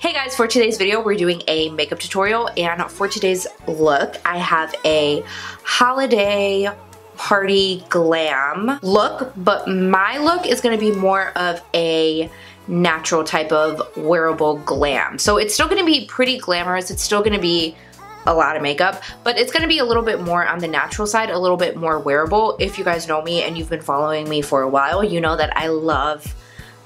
Hey guys, for today's video we're doing a makeup tutorial, and for today's look I have a holiday party glam look, but my look is going to be more of a natural type of wearable glam. So it's still going to be pretty glamorous, it's still going to be a lot of makeup, but it's going to be a little bit more on the natural side, a little bit more wearable. If you guys know me and you've been following me for a while, you know that I love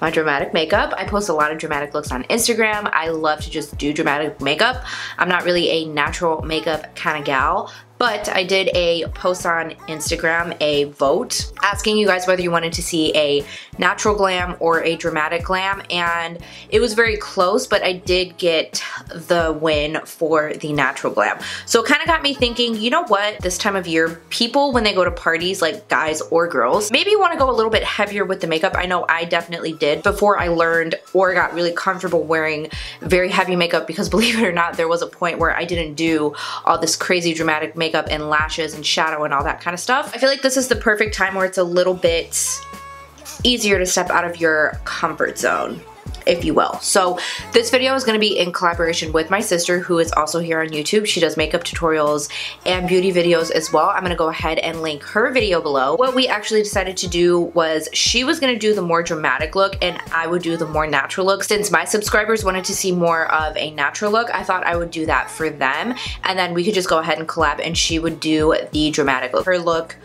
my dramatic makeup. I post a lot of dramatic looks on Instagram. I love to just do dramatic makeup. I'm not really a natural makeup kind of gal, but I did a post on Instagram, a vote, asking you guys whether you wanted to see a natural glam or a dramatic glam, and it was very close, but I did get the win for the natural glam. So it kind of got me thinking, you know what, this time of year, people when they go to parties, like guys or girls, maybe want to go a little bit heavier with the makeup. I know I definitely did before I learned or got really comfortable wearing very heavy makeup, because believe it or not, there was a point where I didn't do all this crazy dramatic makeup and lashes and shadow and all that kind of stuff. I feel like this is the perfect time where it's a little bit easier to step out of your comfort zone, if you will. So this video is going to be in collaboration with my sister, who is also here on YouTube. She does makeup tutorials and beauty videos as well. I'm going to go ahead and link her video below. What we actually decided to do was she was going to do the more dramatic look and I would do the more natural look. Since my subscribers wanted to see more of a natural look, I thought I would do that for them, and then we could just go ahead and collab and she would do the dramatic look. Her look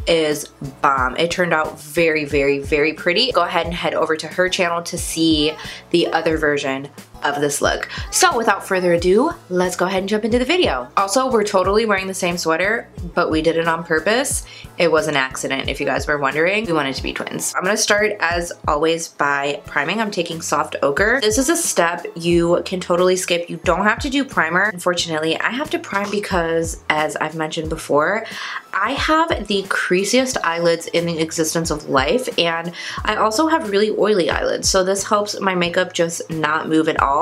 is bomb. It turned out very, very, very pretty. Go ahead and head over to her channel to see the other version of this look. So without further ado, let's go ahead and jump into the video. Also, we're totally wearing the same sweater, but we did it on purpose. It was an accident, if you guys were wondering. We wanted to be twins. I'm gonna start, as always, by priming. I'm taking Soft Ochre. This is a step you can totally skip. You don't have to do primer. Unfortunately, I have to prime because, as I've mentioned before, I have the creasiest eyelids in the existence of life, and I also have really oily eyelids, so this helps my makeup just not move at all.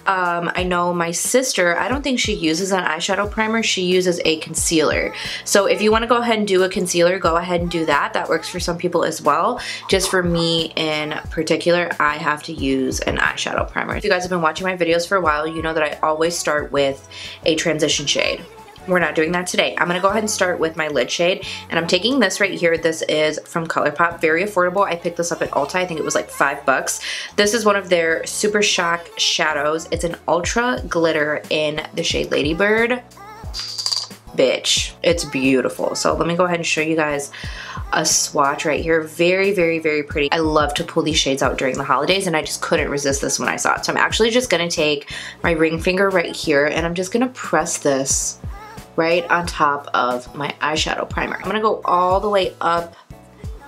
I know my sister, I don't think she uses an eyeshadow primer, she uses a concealer. So if you want to go ahead and do a concealer, go ahead and do that. That works for some people as well. Just for me in particular, I have to use an eyeshadow primer. If you guys have been watching my videos for a while, you know that I always start with a transition shade. We're not doing that today. I'm gonna go ahead and start with my lid shade, and I'm taking this right here. This is from ColourPop, very affordable. I picked this up at Ulta. I think it was like $5. This is one of their Super Shock shadows. It's an ultra glitter in the shade Ladybird. Bitch, it's beautiful. So let me go ahead and show you guys a swatch right here. Very, very, very pretty. I love to pull these shades out during the holidays, and I just couldn't resist this when I saw it. So I'm actually just gonna take my ring finger right here, and I'm just gonna press this right on top of my eyeshadow primer. I'm gonna go all the way up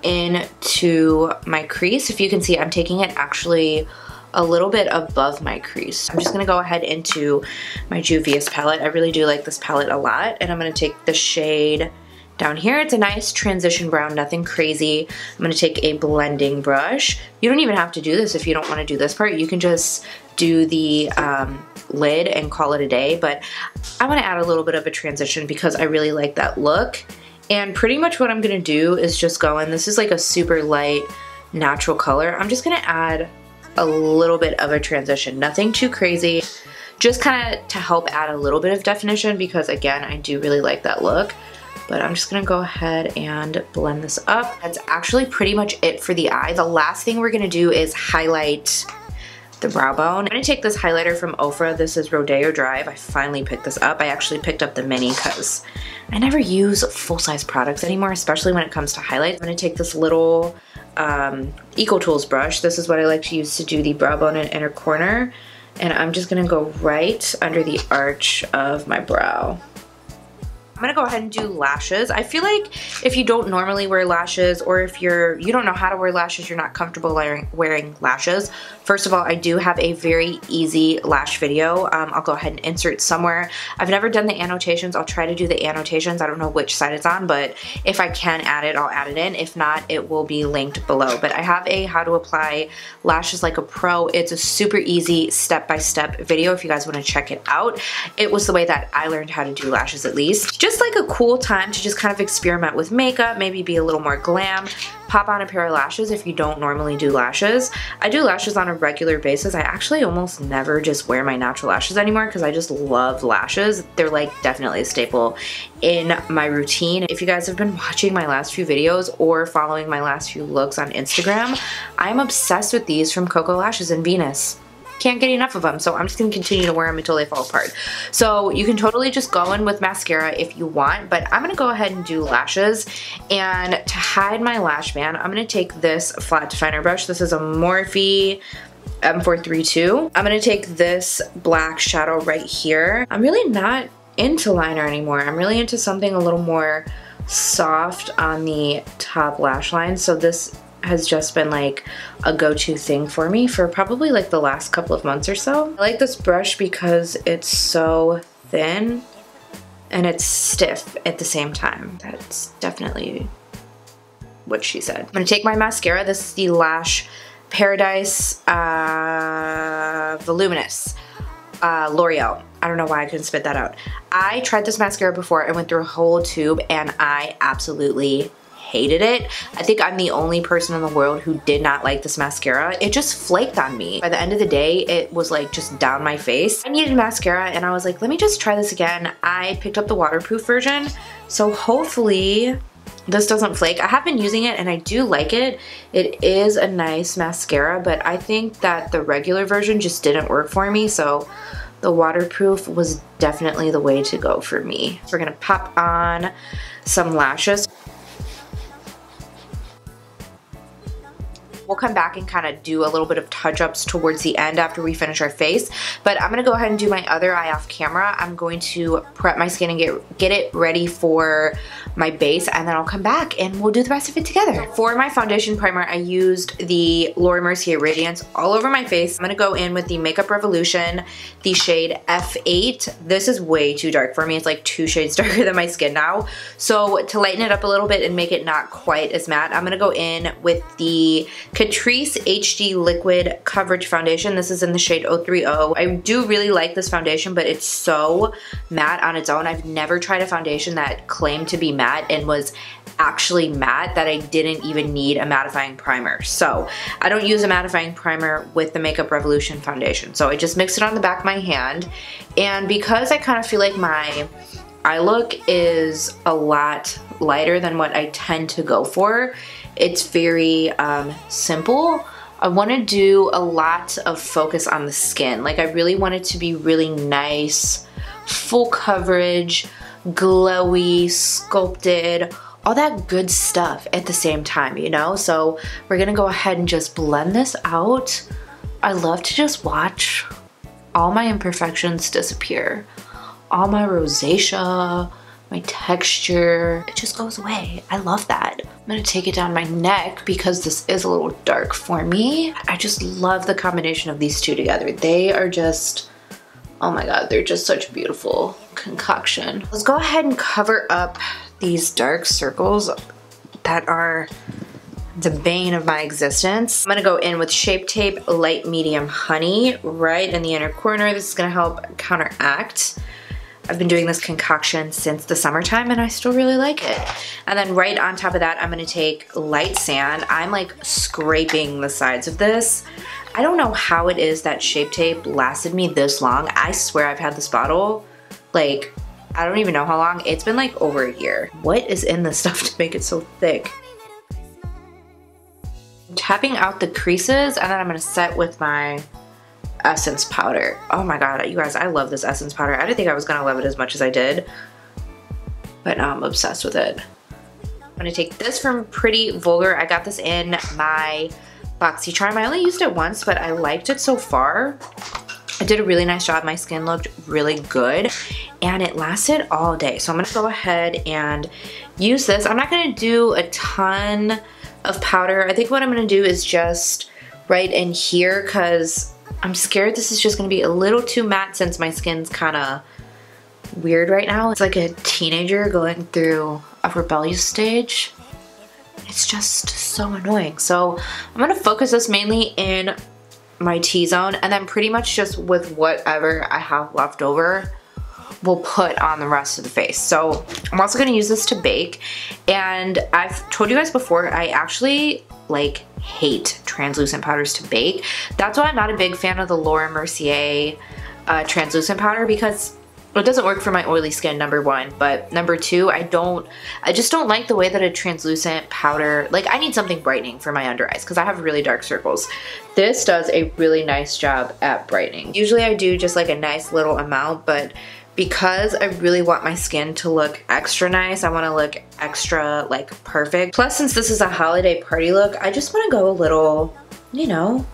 into my crease. If you can see, I'm taking it actually a little bit above my crease. I'm just gonna go ahead into my Juvias palette. I really do like this palette a lot, and I'm gonna take the shade down here. It's a nice transition brown, nothing crazy. I'm gonna take a blending brush. You don't even have to do this if you don't wanna do this part. You can just do the lid and call it a day, but I'm gonna add a little bit of a transition because I really like that look. And pretty much what I'm gonna do is just go in, this is like a super light natural color. I'm just gonna add a little bit of a transition, nothing too crazy, just kind of to help add a little bit of definition, because again, I do really like that look. But I'm just gonna go ahead and blend this up. That's actually pretty much it for the eye. The last thing we're gonna do is highlight the brow bone. I'm gonna take this highlighter from Ofra. This is Rodeo Drive. I finally picked this up. I actually picked up the mini because I never use full-size products anymore, especially when it comes to highlights. I'm gonna take this little Eco Tools brush. This is what I like to use to do the brow bone and inner corner. And I'm just gonna go right under the arch of my brow. I'm gonna go ahead and do lashes. I feel like if you don't normally wear lashes, or if you don't know how to wear lashes, you're not comfortable wearing lashes. First of all, I do have a very easy lash video. I'll go ahead and insert somewhere. I've never done the annotations. I'll try to do the annotations. I don't know which side it's on, but if I can add it, I'll add it in. If not, it will be linked below. But I have a how to apply lashes like a pro. It's a super easy step-by-step video if you guys want to check it out. It was the way that I learned how to do lashes, at least. Just just like a cool time to just kind of experiment with makeup, maybe be a little more glam, pop on a pair of lashes if you don't normally do lashes. I do lashes on a regular basis. I actually almost never just wear my natural lashes anymore because I just love lashes. They're like definitely a staple in my routine. If you guys have been watching my last few videos or following my last few looks on Instagram, I'm obsessed with these from Koko Lashes in Venus. Can't get enough of them, so I'm just gonna continue to wear them until they fall apart. So you can totally just go in with mascara if you want, but I'm gonna go ahead and do lashes. And to hide my lash band, I'm gonna take this flat definer brush. This is a Morphe M432. I'm gonna take this black shadow right here. I'm really not into liner anymore. I'm really into something a little more soft on the top lash line, so this has just been like a go-to thing for me for probably like the last couple of months or so. I like this brush because it's so thin and it's stiff at the same time. That's definitely what she said. I'm gonna take my mascara. This is the Lash Paradise Voluminous L'Oreal. I don't know why I couldn't spit that out. I tried this mascara before. I went through a whole tube and I absolutely hated it. I think I'm the only person in the world who did not like this mascara. It just flaked on me. By the end of the day, it was like just down my face. I needed mascara and I was like, let me just try this again. I picked up the waterproof version, so hopefully this doesn't flake. I have been using it and I do like it. It is a nice mascara, but I think that the regular version just didn't work for me, so the waterproof was definitely the way to go for me. We're gonna pop on some lashes. We'll come back and kind of do a little bit of touch-ups towards the end after we finish our face. But I'm gonna go ahead and do my other eye off camera. I'm going to prep my skin and get it ready for my base, and then I'll come back and we'll do the rest of it together. For my foundation primer, I used the Laura Mercier Radiance all over my face. I'm gonna go in with the Makeup Revolution, the shade F8. This is way too dark for me. It's like 2 shades darker than my skin now. So to lighten it up a little bit and make it not quite as matte, I'm gonna go in with the Catrice HD Liquid Coverage Foundation. This is in the shade 030. I do really like this foundation, but it's so matte on its own. I've never tried a foundation that claimed to be matte and was actually matte that I didn't even need a mattifying primer. So I don't use a mattifying primer with the Makeup Revolution foundation. So I just mix it on the back of my hand. And because I kind of feel like my eye look is a lot lighter than what I tend to go for, it's very simple. I want to do a lot of focus on the skin. Like I really want it to be really nice, full coverage, glowy, sculpted, all that good stuff at the same time, you know? So we're gonna go ahead and just blend this out. I love to just watch all my imperfections disappear. All my rosacea, my texture, it just goes away. I love that. I'm gonna take it down my neck because this is a little dark for me. I just love the combination of these two together. They are just, oh my God, they're just such a beautiful concoction. Let's go ahead and cover up these dark circles that are the bane of my existence. I'm gonna go in with Shape Tape Light Medium Honey right in the inner corner. This is gonna help counteract. I've been doing this concoction since the summertime and I still really like it. And then right on top of that, I'm gonna take Light Sand. I'm like scraping the sides of this. I don't know how it is that Shape Tape lasted me this long. I swear I've had this bottle, like, I don't even know how long. It's been like over a year. What is in this stuff to make it so thick? I'm tapping out the creases and then I'm gonna set with my essence powder. Oh my God, you guys, I love this essence powder. I didn't think I was gonna love it as much as I did, but now I'm obsessed with it. I'm gonna take this from Pretty Vulgar. I got this in my BoxyCharm. I only used it once, but I liked it so far. I did a really nice job. My skin looked really good and it lasted all day. So I'm gonna go ahead and use this. I'm not gonna do a ton of powder. I think what I'm gonna do is just right in here because I'm scared this is just gonna be a little too matte since my skin's kinda weird right now. It's like a teenager going through a rebellious stage. It's just so annoying. So I'm gonna focus this mainly in my T-zone and then pretty much just with whatever I have left over will put on the rest of the face. So I'm also gonna use this to bake, and I've told you guys before, I actually like hate translucent powders to bake. That's why I'm not a big fan of the Laura Mercier translucent powder, because it doesn't work for my oily skin, number one, but number two, I just don't like the way that a translucent powder, like I need something brightening for my under eyes because I have really dark circles. This does a really nice job at brightening. Usually I do just like a nice little amount, but because I really want my skin to look extra nice, I want to look extra like perfect. Plus, since this is a holiday party look, I just want to go a little, you know,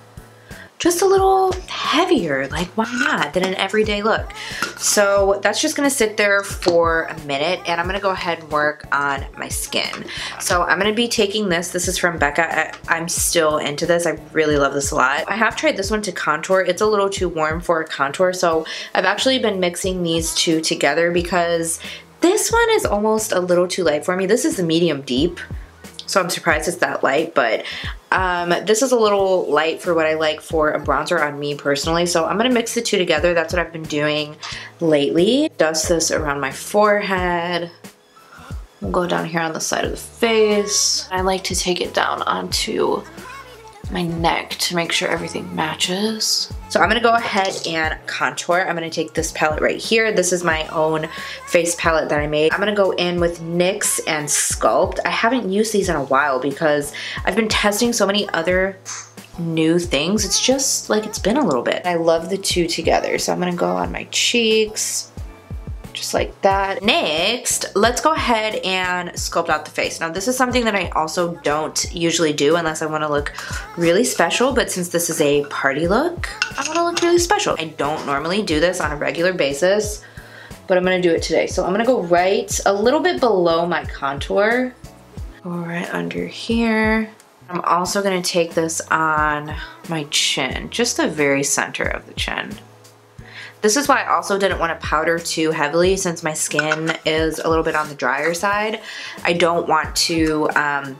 just a little heavier, like why not, than an everyday look. So that's just gonna sit there for a minute, and I'm gonna go ahead and work on my skin. So I'm gonna be taking this is from Becca. I'm still into this, I really love this a lot. I have tried this one to contour. It's a little too warm for a contour, so I've actually been mixing these two together because this one is almost a little too light for me. This is the medium deep, so I'm surprised it's that light, but this is a little light for what I like for a bronzer on me personally, so I'm gonna mix the two together. That's what I've been doing lately. Dust this around my forehead. We'll go down here on the side of the face. I like to take it down onto my neck to make sure everything matches. So I'm gonna go ahead and contour. I'm gonna take this palette right here. This is my own face palette that I made. I'm gonna go in with NYX and Sculpt. I haven't used these in a while because I've been testing so many other new things. It's just like it's been a little bit. I love the two together. So I'm gonna go on my cheeks, just like that. Next, let's go ahead and sculpt out the face. Now this is something that I also don't usually do unless I want to look really special, but since this is a party look, I want to look really special. I don't normally do this on a regular basis, but I'm going to do it today. So I'm going to go right a little bit below my contour, go right under here. I'm also going to take this on my chin, just the very center of the chin. This is why I also didn't want to powder too heavily since my skin is a little bit on the drier side. I don't want to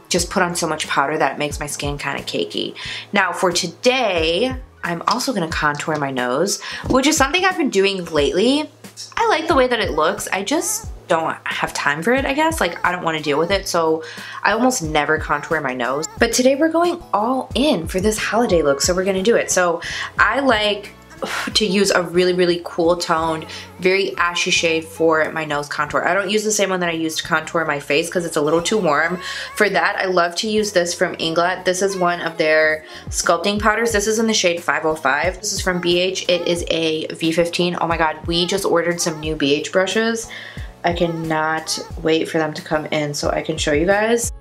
just put on so much powder that it makes my skin kind of cakey. Now for today, I'm also going to contour my nose, which is something I've been doing lately. I like the way that it looks. I just don't have time for it, I guess. Like, I don't want to deal with it, so I almost never contour my nose. But today we're going all in for this holiday look, so we're going to do it. So I like to use a really cool toned, very ashy shade for my nose contour. I don't use the same one that I use to contour my face because it's a little too warm. For that, I love to use this from Inglot. This is one of their sculpting powders. This is in the shade 505. This is from BH. It is a V15. Oh my god, we just ordered some new BH brushes. I cannot wait for them to come in so I can show you guys.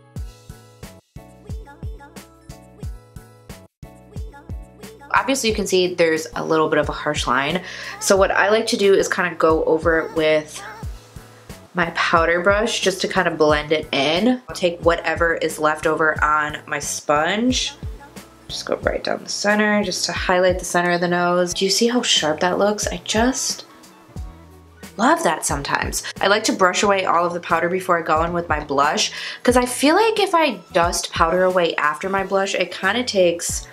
Obviously you can see there's a little bit of a harsh line. So what I like to do is kind of go over it with my powder brush just to kind of blend it in. I'll take whatever is left over on my sponge. Just go right down the center just to highlight the center of the nose. Do you see how sharp that looks? I just love that sometimes. I like to brush away all of the powder before I go in with my blush because I feel like if I dust powder away after my blush, it kind of takes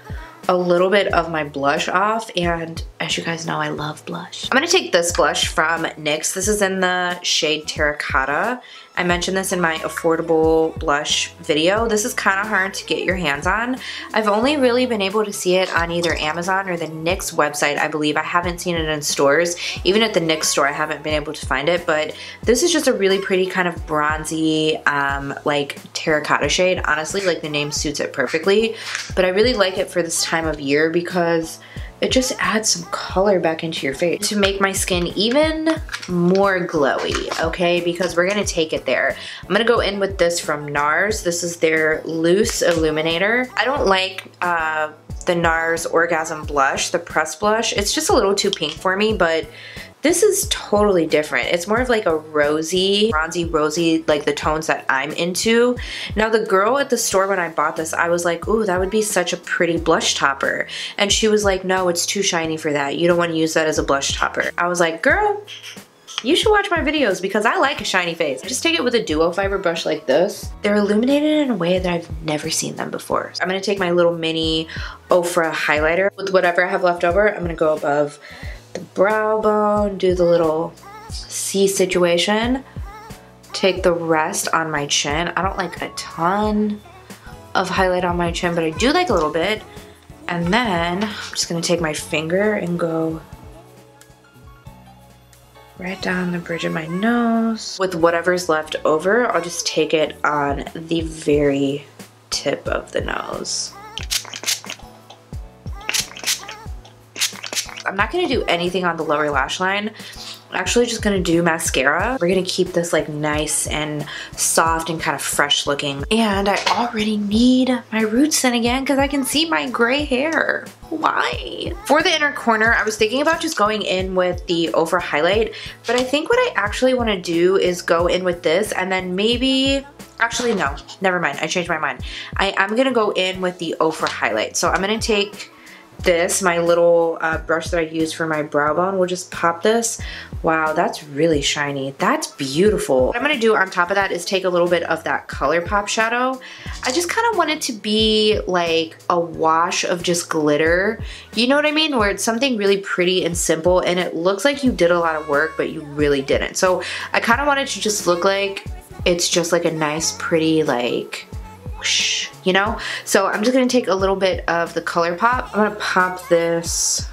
a little bit of my blush off, and as you guys know, I love blush. I'm gonna take this blush from NYX. This is in the shade Terra. I mentioned this in my affordable blush video. This is kind of hard to get your hands on. I've only really been able to see it on either Amazon or the NYX website, I believe. I haven't seen it in stores. Even at the NYX store, I haven't been able to find it, but this is just a really pretty kind of bronzy, like terracotta shade. Honestly, like the name suits it perfectly, but I really like it for this time of year because it just adds some color back into your face to make my skin even more glowy, okay? Because we're gonna take it there. I'm gonna go in with this from NARS. This is their Loose Illuminator. I don't like the NARS Orgasm Blush, the press blush. It's just a little too pink for me, but this is totally different. It's more of like a rosy, bronzy, rosy, like the tones that I'm into. Now the girl at the store when I bought this, I was like, ooh, that would be such a pretty blush topper. And she was like, no, it's too shiny for that. You don't want to use that as a blush topper. I was like, girl, you should watch my videos because I like a shiny face. Just take it with a duo fiber brush like this. They're illuminated in a way that I've never seen them before. So I'm gonna take my little mini Ofra highlighter with whatever I have left over. I'm gonna go above the brow bone, do the little C situation. Take the rest on my chin. I don't like a ton of highlight on my chin, but I do like a little bit. And then I'm just gonna take my finger and go right down the bridge of my nose. With whatever's left over, I'll just take it on the very tip of the nose. I'm not gonna do anything on the lower lash line. I'm actually just gonna do mascara. We're gonna keep this like nice and soft and kind of fresh looking. And I already need my roots in again because I can see my gray hair. Why? For the inner corner, I was thinking about just going in with the Ochre highlight, but I think what I actually wanna do is go in with this and then maybe, actually no, never mind, I changed my mind. I'm gonna go in with the Ochre highlight. So I'm gonna take this, my little brush that I use for my brow bone. We'll just pop this. Wow, that's really shiny. That's beautiful. What I'm gonna do on top of that is take a little bit of that ColourPop shadow. I just kind of want it to be like a wash of just glitter. You know what I mean? Where it's something really pretty and simple and it looks like you did a lot of work, but you really didn't. So I kind of want it to just look like it's just like a nice, pretty, like, whoosh, you know? So I'm just gonna take a little bit of the ColourPop. I'm gonna pop this.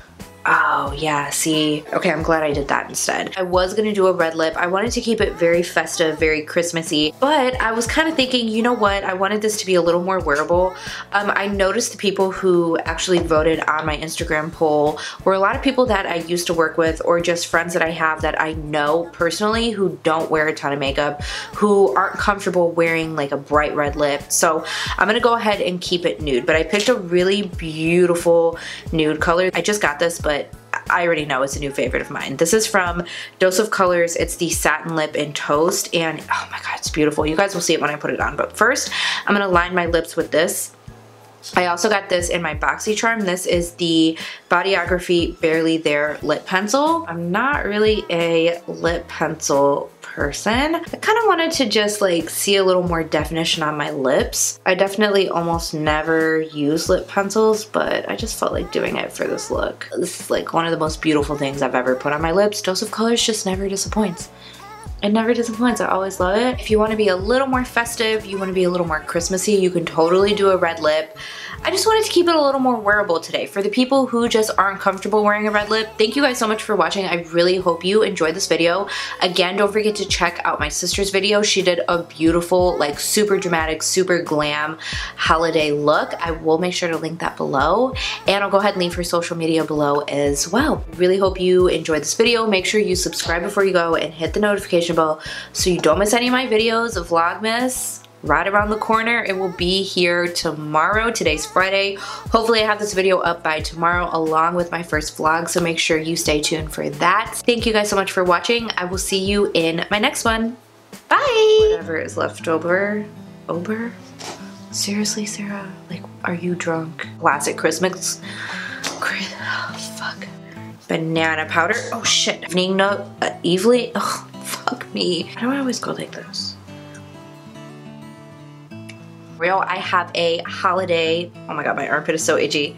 Oh yeah, see? Okay, I'm glad I did that instead. I was gonna do a red lip. I wanted to keep it very festive, very Christmassy, but I was kind of thinking, you know what? I wanted this to be a little more wearable. I noticed the people who actually voted on my Instagram poll were a lot of people that I used to work with or just friends that I have that I know personally who don't wear a ton of makeup, who aren't comfortable wearing like a bright red lip. So I'm gonna go ahead and keep it nude, but I picked a really beautiful nude color. I just got this, but I already know it's a new favorite of mine. This is from Dose of Colors. It's the Satin Lip in Toast, and oh my god, it's beautiful. You guys will see it when I put it on, but first I'm gonna line my lips with this. I also got this in my BoxyCharm. This is the Bodyography Barely There lip pencil. I'm not really a lip pencil person. I kind of wanted to just like see a little more definition on my lips. I definitely almost never use lip pencils, but I just felt like doing it for this look. This is like one of the most beautiful things I've ever put on my lips. Dose of Colors just never disappoints. It never disappoints. I always love it. If you want to be a little more festive, you want to be a little more Christmassy, you can totally do a red lip. I just wanted to keep it a little more wearable today. For the people who just aren't comfortable wearing a red lip, thank you guys so much for watching. I really hope you enjoyed this video. Again, don't forget to check out my sister's video. She did a beautiful, like super dramatic, super glam holiday look. I will make sure to link that below, and I'll go ahead and leave her social media below as well. Really hope you enjoyed this video. Make sure you subscribe before you go and hit the notification bell so you don't miss any of my videos. Vlogmas right around the corner. It will be here tomorrow. Today's Friday. Hopefully I have this video up by tomorrow along with my first vlog, so make sure you stay tuned for that. Thank you guys so much for watching. I will see you in my next one. Bye! Whatever is left over. Seriously, Sarah? Like, are you drunk? Classic Christmas. Oh, fuck. Banana powder. Oh shit. Evening note. Evelyn. Oh, fuck me. Why do I always go like this? I have a holiday, oh my god, my armpit is so itchy.